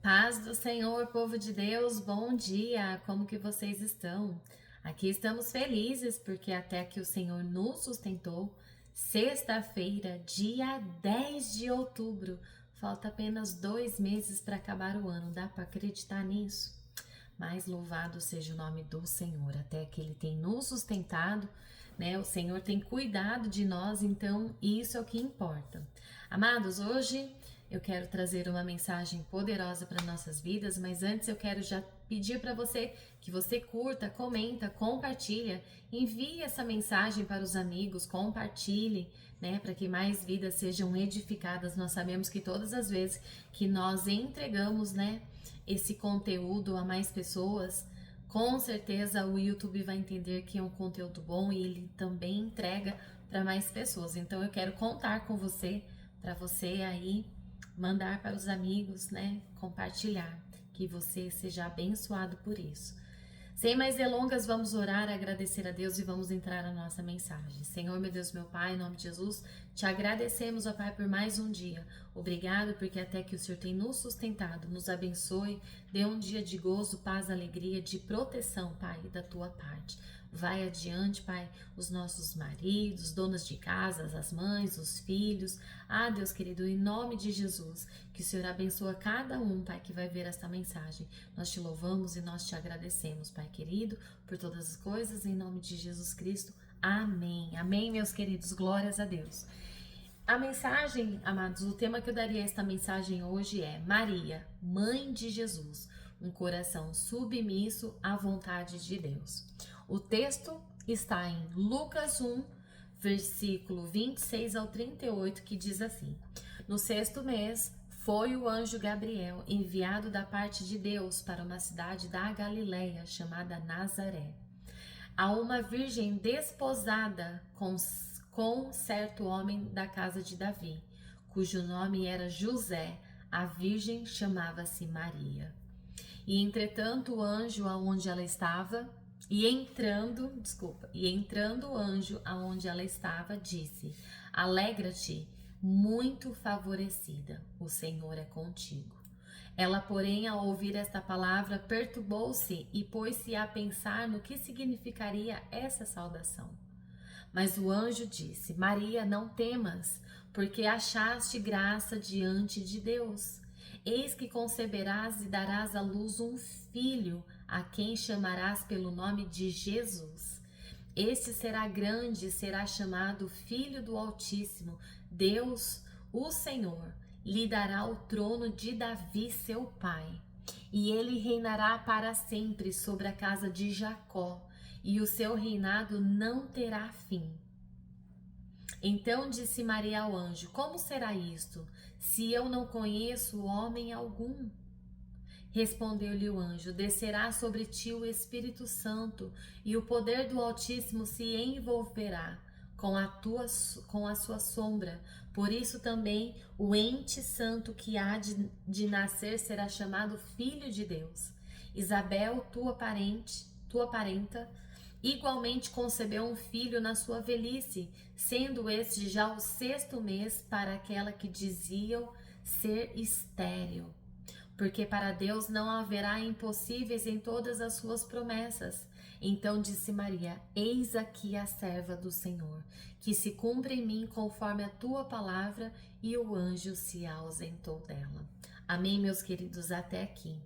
Paz do Senhor, povo de Deus, bom dia! Como que vocês estão? Aqui estamos felizes porque até que o Senhor nos sustentou. Sexta-feira, dia 10 de outubro. Falta apenas 2 meses para acabar o ano. Dá para acreditar nisso? Mas louvado seja o nome do Senhor, até que Ele tem nos sustentado, né? O Senhor tem cuidado de nós, então isso é o que importa. Amados, hoje eu quero trazer uma mensagem poderosa para nossas vidas, mas antes eu quero já pedir para você que você curta, comenta, compartilha, envie essa mensagem para os amigos, compartilhe, né, para que mais vidas sejam edificadas. Nós sabemos que todas as vezes que nós entregamos, né, esse conteúdo a mais pessoas, com certeza o YouTube vai entender que é um conteúdo bom e ele também entrega para mais pessoas. Então eu quero contar com você, para você aí mandar para os amigos, né? Compartilhar, que você seja abençoado por isso. Sem mais delongas, vamos orar, agradecer a Deus e vamos entrar na nossa mensagem. Senhor, meu Deus, meu Pai, em nome de Jesus, te agradecemos, ó Pai, por mais um dia. Obrigado porque até que o Senhor tem nos sustentado, nos abençoe, dê um dia de gozo, paz, alegria, de proteção, Pai, da tua parte. Vai adiante, Pai, os nossos maridos, donas de casas, as mães, os filhos. Ah, Deus querido, em nome de Jesus, que o Senhor abençoe cada um, Pai, que vai ver esta mensagem. Nós te louvamos e nós te agradecemos, Pai querido, por todas as coisas, em nome de Jesus Cristo. Amém. Amém, meus queridos. Glórias a Deus. A mensagem, amados, o tema que eu daria a esta mensagem hoje é Maria, Mãe de Jesus, um coração submisso à vontade de Deus. O texto está em Lucas 1, versículo 26 ao 38, que diz assim: No sexto mês, foi o anjo Gabriel enviado da parte de Deus para uma cidade da Galileia chamada Nazaré, a uma virgem desposada com certo homem da casa de Davi, cujo nome era José. A virgem chamava-se Maria. E entretanto o anjo aonde ela estava, entrando o anjo aonde ela estava, disse: Alegra-te, muito favorecida, o Senhor é contigo. Ela, porém, ao ouvir esta palavra, perturbou-se e pôs-se a pensar no que significaria essa saudação. Mas o anjo disse: Maria, não temas, porque achaste graça diante de Deus. Eis que conceberás e darás à luz um filho, a quem chamarás pelo nome de Jesus. Este será grande e será chamado Filho do Altíssimo. Deus, o Senhor, lhe dará o trono de Davi, seu pai, e ele reinará para sempre sobre a casa de Jacó, e o seu reinado não terá fim. Então disse Maria ao anjo: Como será isto, se eu não conheço homem algum? Respondeu-lhe o anjo: Descerá sobre ti o Espírito Santo, e o poder do Altíssimo se envolverá com a sua sombra. Por isso também o ente santo que há de nascer será chamado Filho de Deus. Isabel, tua parenta, igualmente concebeu um filho na sua velhice, sendo este já o sexto mês para aquela que diziam ser estéril. Porque para Deus não haverá impossíveis em todas as suas promessas. Então disse Maria: Eis aqui a serva do Senhor, que se cumpra em mim conforme a tua palavra. E o anjo se ausentou dela. Amém, meus queridos, até aqui.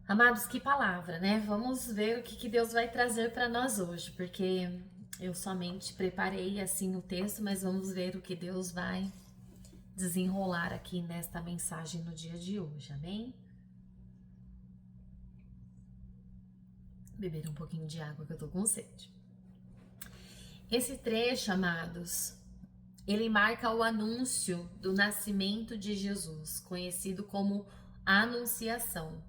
Amados, que palavra, né? Vamos ver o que Deus vai trazer para nós hoje, porque eu somente preparei assim o texto, mas vamos ver o que Deus vai desenrolar aqui nesta mensagem no dia de hoje, amém? Beber um pouquinho de água que eu tô com sede. Esse trecho, amados, ele marca o anúncio do nascimento de Jesus, conhecido como Anunciação.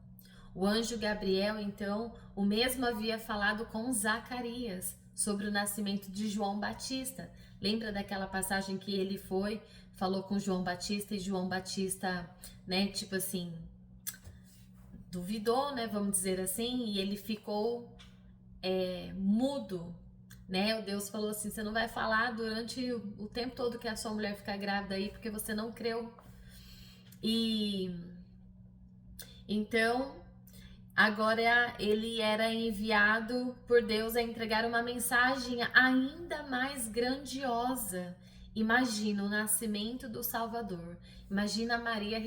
O anjo Gabriel, então, o mesmo havia falado com Zacarias sobre o nascimento de João Batista. Lembra daquela passagem que ele falou com João Batista, e João Batista, né, tipo assim, duvidou, né, vamos dizer assim, e ele ficou mudo, né? O Deus falou assim: você não vai falar durante o tempo todo que a sua mulher ficar grávida aí, porque você não creu. E Então, agora ele era enviado por Deus a entregar uma mensagem ainda mais grandiosa. Imagina o nascimento do Salvador. Imagina Maria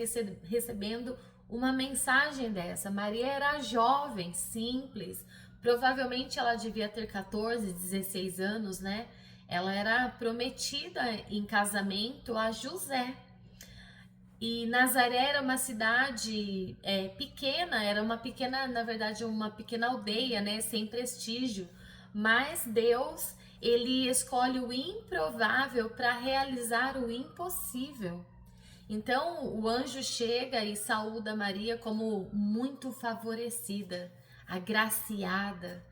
recebendo uma mensagem dessa. Maria era jovem, simples. Provavelmente ela devia ter 14, 16 anos, né? Ela era prometida em casamento a José. E Nazaré era uma cidade pequena, era uma pequena, na verdade, uma pequena aldeia, né, sem prestígio. Mas Deus, ele escolhe o improvável para realizar o impossível. Então, o anjo chega e saúda Maria como muito favorecida, agraciada,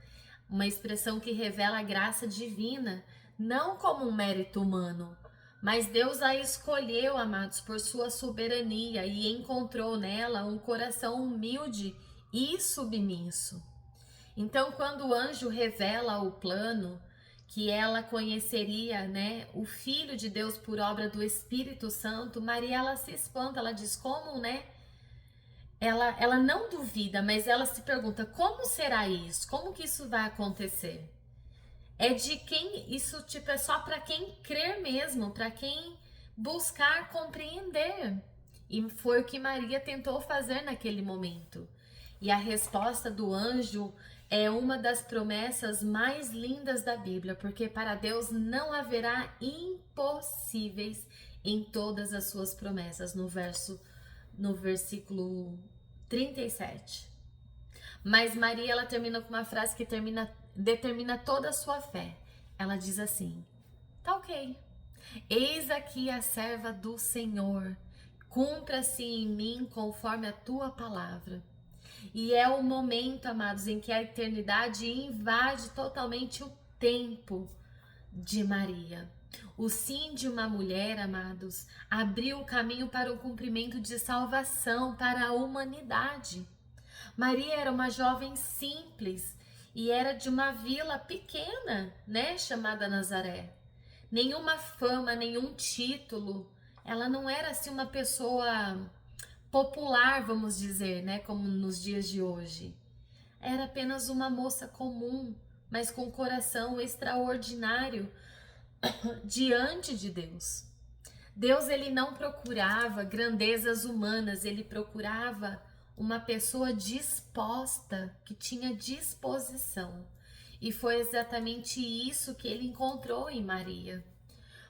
uma expressão que revela a graça divina, não como um mérito humano. Mas Deus a escolheu, amados, por sua soberania e encontrou nela um coração humilde e submisso. Então, quando o anjo revela o plano que ela conheceria, né, o Filho de Deus por obra do Espírito Santo, Maria, ela se espanta, ela diz como, né? Ela não duvida, mas ela se pergunta, como será isso? Como que isso vai acontecer? É de quem, isso tipo é só para quem crer mesmo, para quem buscar compreender. E foi o que Maria tentou fazer naquele momento. E a resposta do anjo é uma das promessas mais lindas da Bíblia, porque para Deus não haverá impossíveis em todas as suas promessas, no versículo 37. Mas Maria, ela termina com uma frase que determina toda a sua fé. Ela diz assim: tá ok, eis aqui a serva do Senhor, cumpra-se em mim conforme a tua palavra. E é o momento, amados, em que a eternidade invade totalmente o tempo de Maria. O sim de uma mulher, amados, abriu o caminho para o cumprimento de salvação para a humanidade. Maria era uma jovem simples e era de uma vila pequena, né, chamada Nazaré. Nenhuma fama, nenhum título. Ela não era assim uma pessoa popular, vamos dizer, né, como nos dias de hoje. Era apenas uma moça comum, mas com coração extraordinário diante de Deus. Deus, ele não procurava grandezas humanas, ele procurava uma pessoa disposta, que tinha disposição. E foi exatamente isso que ele encontrou em Maria.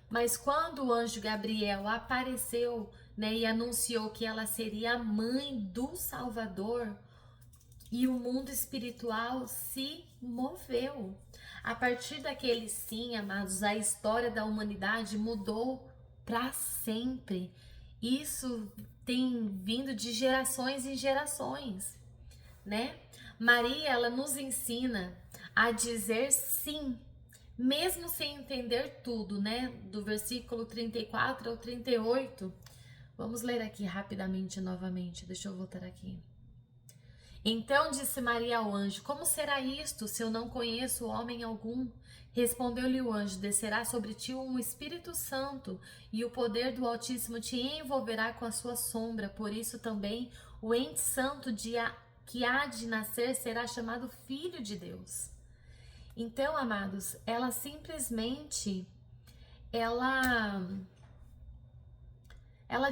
Mas quando o anjo Gabriel apareceu, né, e anunciou que ela seria a mãe do Salvador, e o mundo espiritual se moveu. A partir daquele sim, amados, a história da humanidade mudou para sempre. Isso tem vindo de gerações em gerações, né? Maria, ela nos ensina a dizer sim, mesmo sem entender tudo, né? Do versículo 34 ao 38. Vamos ler aqui rapidamente novamente. Deixa eu voltar aqui. Então disse Maria ao anjo: como será isto, se eu não conheço homem algum? Respondeu-lhe o anjo: descerá sobre ti um Espírito Santo, e o poder do Altíssimo te envolverá com a sua sombra. Por isso também o ente santo que há de nascer será chamado Filho de Deus. Então, amados, ela simplesmente, ela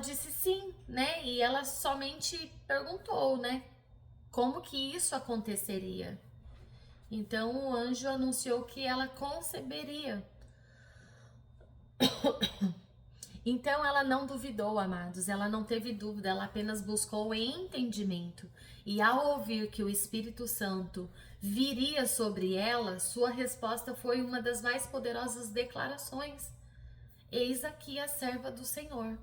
disse sim, né? E ela somente perguntou, né? Como que isso aconteceria? Então o anjo anunciou que ela conceberia. Então ela não duvidou, amados, ela não teve dúvida, ela apenas buscou entendimento. E ao ouvir que o Espírito Santo viria sobre ela, sua resposta foi uma das mais poderosas declarações: eis aqui a serva do Senhor.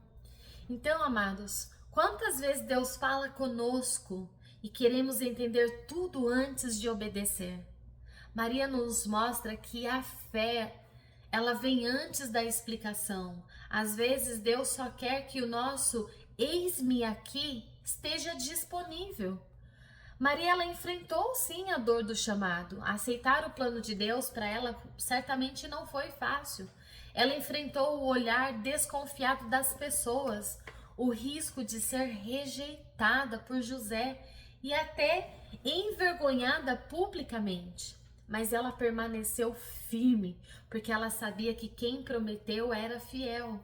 Então, amados, quantas vezes Deus fala conosco e queremos entender tudo antes de obedecer? Maria nos mostra que a fé, ela vem antes da explicação. Às vezes Deus só quer que o nosso eis-me aqui esteja disponível. Maria, ela enfrentou sim a dor do chamado. Aceitar o plano de Deus para ela certamente não foi fácil. Ela enfrentou o olhar desconfiado das pessoas, o risco de ser rejeitada. rejeitada por José e até envergonhada publicamente. Mas ela permaneceu firme, porque ela sabia que quem prometeu era fiel.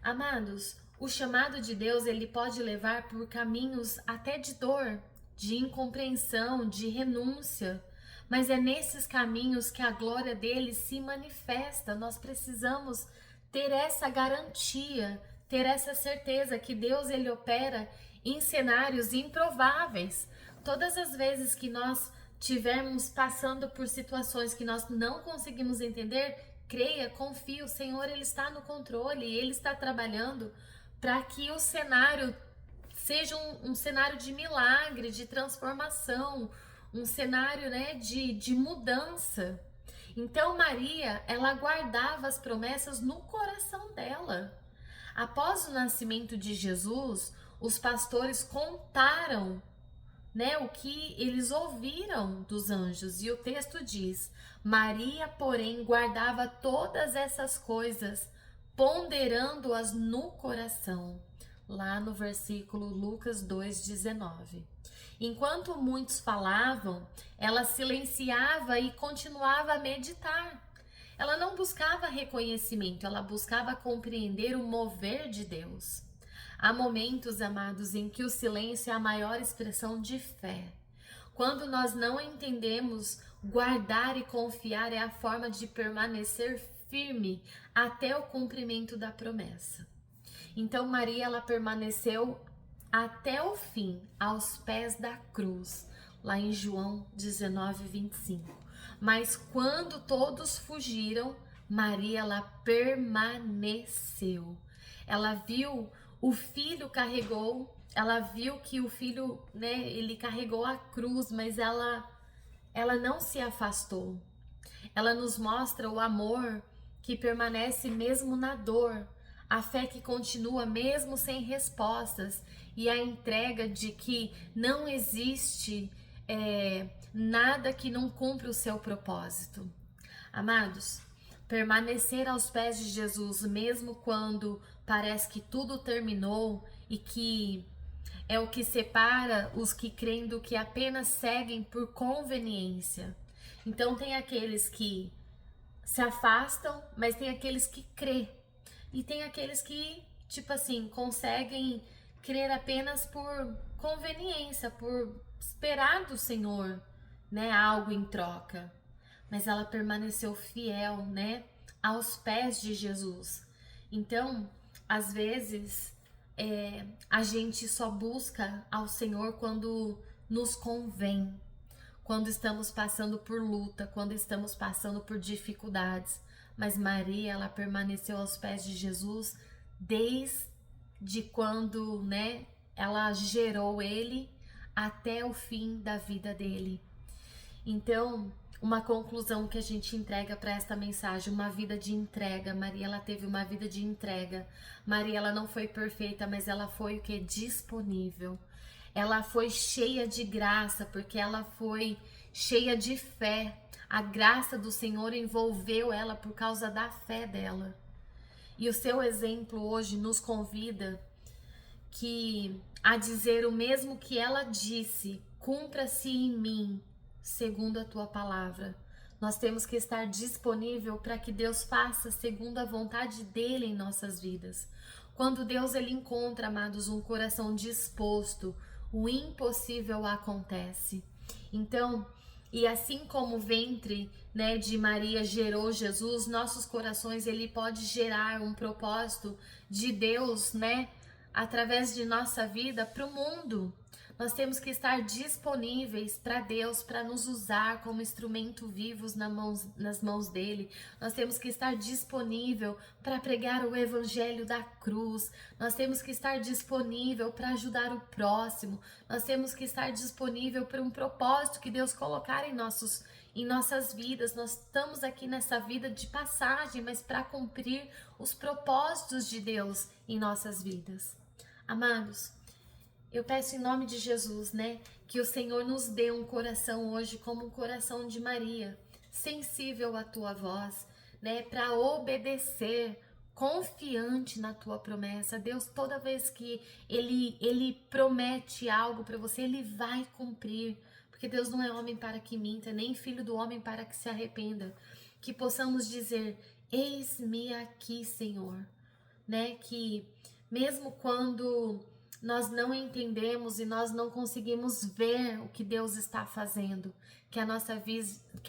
Amados, o chamado de Deus, ele pode levar por caminhos até de dor, de incompreensão, de renúncia. Mas é nesses caminhos que a glória dele se manifesta. Nós precisamos ter essa garantia, ter essa certeza que Deus, ele opera em cenários improváveis. Todas as vezes que nós tivermos passando por situações que nós não conseguimos entender, creia, confie, o Senhor, ele está no controle, ele está trabalhando para que o cenário seja um cenário de milagre, de transformação, um cenário, né, de mudança. Então Maria, ela guardava as promessas no coração dela. Após o nascimento de Jesus, os pastores contaram, né, o que eles ouviram dos anjos, e o texto diz: Maria, porém, guardava todas essas coisas, ponderando-as no coração. Lá no versículo Lucas 2,19. Enquanto muitos falavam, ela silenciava e continuava a meditar. Ela não buscava reconhecimento, ela buscava compreender o mover de Deus. Há momentos, amados, em que o silêncio é a maior expressão de fé. Quando nós não entendemos, guardar e confiar é a forma de permanecer firme até o cumprimento da promessa. Então Maria, ela permaneceu até o fim, aos pés da cruz, lá em João 19:25. Mas quando todos fugiram, Maria, ela permaneceu. Ela viu o filho carregou, ela viu que o filho, né, ele carregou a cruz, mas ela não se afastou. Ela nos mostra o amor que permanece mesmo na dor, a fé que continua mesmo sem respostas e a entrega de que não existe nada que não cumpra o seu propósito. Amados, permanecer aos pés de Jesus mesmo quando parece que tudo terminou e que é o que separa os que creem do que apenas seguem por conveniência. Então tem aqueles que se afastam, mas tem aqueles que crê. E tem aqueles que, tipo assim, conseguem crer apenas por conveniência, por esperar do Senhor, né, algo em troca. Mas ela permaneceu fiel, né, aos pés de Jesus. Então, às vezes, a gente só busca ao Senhor quando nos convém, quando estamos passando por luta, quando estamos passando por dificuldades. Mas Maria, ela permaneceu aos pés de Jesus desde quando, né, ela gerou ele até o fim da vida dele. Então, uma conclusão que a gente entrega para esta mensagem, uma vida de entrega. Maria, ela teve uma vida de entrega. Maria, ela não foi perfeita, mas ela foi o que? Disponível. Ela foi cheia de graça, porque ela foi cheia de fé. A graça do Senhor envolveu ela por causa da fé dela. E o seu exemplo hoje nos convida a dizer o mesmo que ela disse: cumpra-se em mim, segundo a tua palavra. Nós temos que estar disponível para que Deus faça segundo a vontade dele em nossas vidas. Quando Deus, ele encontra, amados, um coração disposto, o impossível acontece. Então, e assim como o ventre, né, de Maria gerou Jesus, nossos corações, ele pode gerar um propósito de Deus, né, através de nossa vida para o mundo. Nós temos que estar disponíveis para Deus, para nos usar como instrumento vivos nas mãos dele. Nós temos que estar disponível para pregar o evangelho da cruz. Nós temos que estar disponível para ajudar o próximo. Nós temos que estar disponível para um propósito que Deus colocar em nossas vidas. Nós estamos aqui nessa vida de passagem, mas para cumprir os propósitos de Deus em nossas vidas. Amados, eu peço em nome de Jesus, né, que o Senhor nos dê um coração hoje como um coração de Maria, sensível à tua voz, né, para obedecer confiante na tua promessa. Deus, toda vez que ele promete algo para você, ele vai cumprir. Porque Deus não é homem para que minta, nem filho do homem para que se arrependa. Que possamos dizer: eis-me aqui, Senhor, né? Que mesmo quando nós não entendemos e nós não conseguimos ver o que Deus está fazendo, que a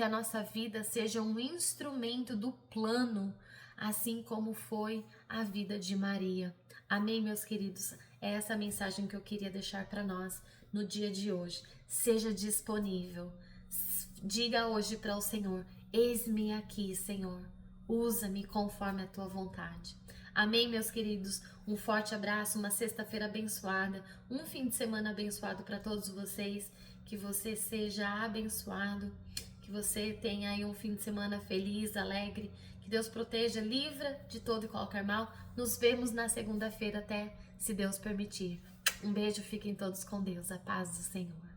nossa vida seja um instrumento do plano, assim como foi a vida de Maria. Amém, meus queridos? É essa a mensagem que eu queria deixar para nós no dia de hoje. Seja disponível. Diga hoje para o Senhor: eis-me aqui, Senhor. Usa-me conforme a tua vontade. Amém, meus queridos? Um forte abraço, uma sexta-feira abençoada, um fim de semana abençoado para todos vocês. Que você seja abençoado, que você tenha aí um fim de semana feliz, alegre. Que Deus proteja, livra de todo e qualquer mal. Nos vemos na segunda-feira até, se Deus permitir. Um beijo, fiquem todos com Deus. A paz do Senhor.